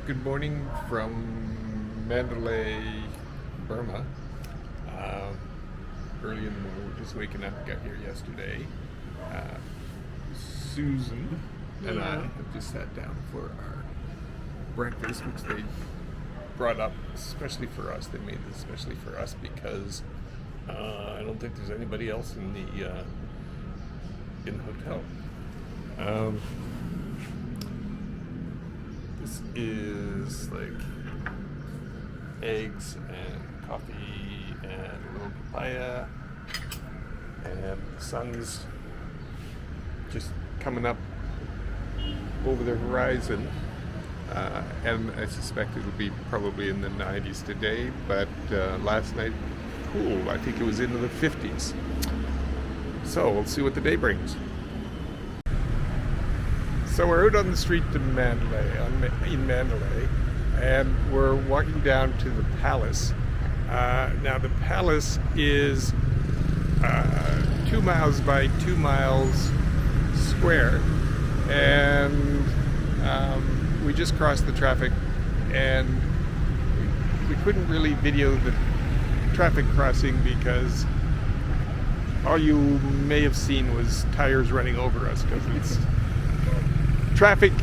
Good morning from Mandalay, Burma. Early in the morning, we're just waking up. Got here yesterday. Susan and I have just sat down for our breakfast, which they brought up especially for us. They made this especially for us because I don't think there's anybody else in the hotel. This is like eggs and coffee and a little papaya, and the sun's just coming up over the horizon, and I suspect it'll be probably in the 90s today, but last night cool, I think it was into the 50s. So we'll see what the day brings. So we're out on the street in Mandalay, and we're walking down to the palace. Now the palace is 2 miles by 2 miles square, and we just crossed the traffic, and we couldn't really video the traffic crossing because all you may have seen was tires running over us, because it's Traffic,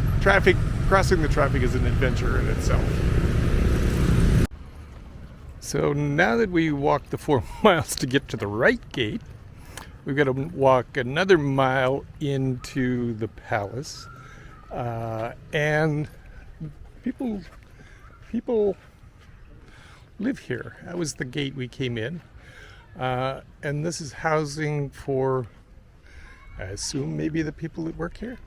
crossing the traffic is an adventure in itself. So now that we walked the 4 miles to get to the right gate, we've got to walk another mile into the palace. And people live here. That was the gate we came in. And this is housing for, I assume, maybe the people that work here.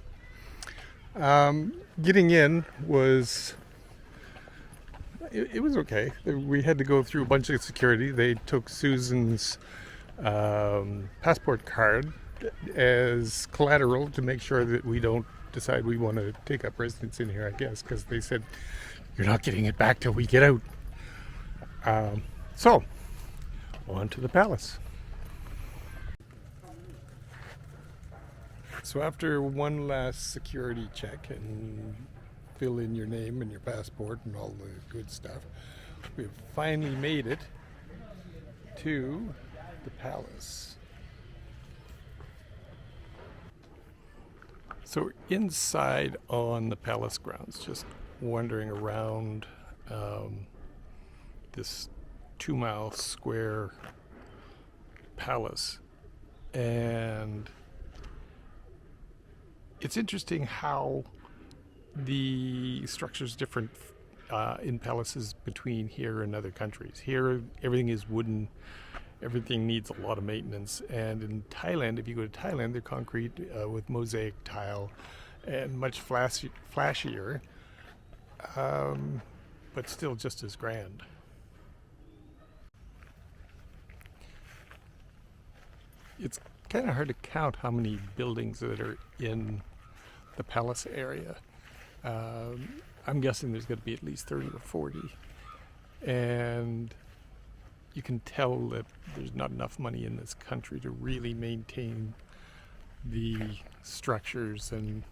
Getting in was, it was okay. We had to go through a bunch of security. They took Susan's passport card as collateral to make sure that we don't decide we want to take up residence in here, I guess, because they said, you're not getting it back till we get out. So, on to the palace. So after one last security check and fill in your name and your passport and all the good stuff, we've finally made it to the palace. So we're inside on the palace grounds, just wandering around this 2 mile square palace, and it's interesting how the structure is different in palaces between here and other countries. Here, everything is wooden. Everything needs a lot of maintenance. And in Thailand, if you go to Thailand, they're concrete with mosaic tile and much flashier, but still just as grand. It's kind of hard to count how many buildings that are in the palace area. I'm guessing there's going to be at least 30 or 40. And you can tell that there's not enough money in this country to really maintain the structures, and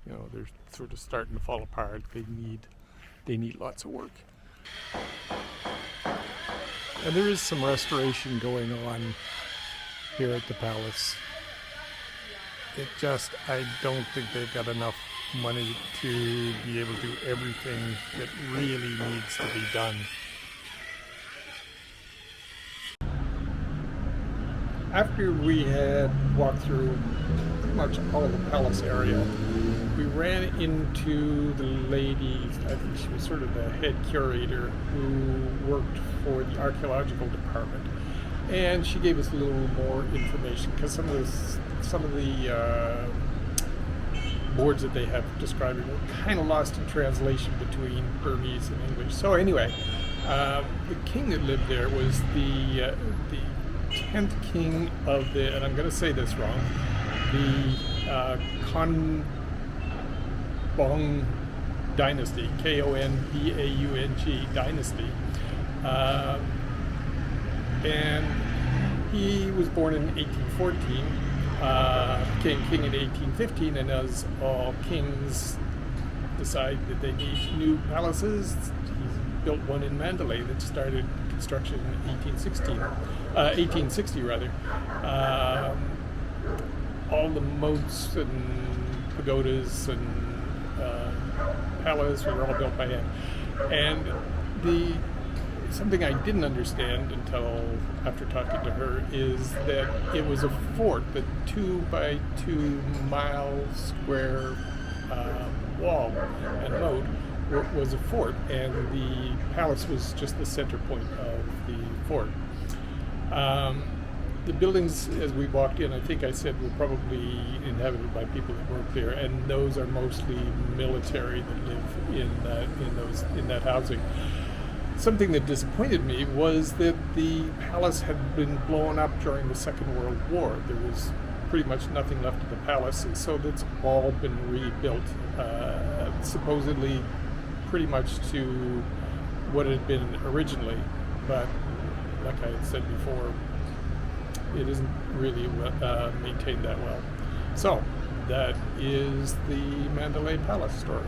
they're sort of starting to fall apart. They need lots of work. And there is some restoration going on here at the palace. I don't think they've got enough money to be able to do everything that really needs to be done. After we had walked through pretty much all of the palace area, we ran into the lady, I think she was sort of the head curator, who worked for the archaeological department. And she gave us a little more information, because some of the boards that they have describing were kind of lost in translation between Burmese and English. So anyway, the king that lived there was the 10th king of the, and I'm going to say this wrong, the Konbaung dynasty, Konbaung dynasty. And he was born in 1814, became king in 1815, and as all kings decide that they need new palaces. He built one in Mandalay that started construction in 1860 rather. All the moats and pagodas and palaces were all built by hand. And something I didn't understand until after talking to her is that it was a fort, the 2 by 2 mile square wall and moat was a fort, and the palace was just the center point of the fort. The buildings, as we walked in, I think I said were probably inhabited by people that work there, and those are mostly military that live in that housing. Something that disappointed me was that the palace had been blown up during the Second World War. There was pretty much nothing left of the palace, and so it's all been rebuilt, supposedly pretty much to what it had been originally. But like I had said before, it isn't really maintained that well. So that is the Mandalay Palace story.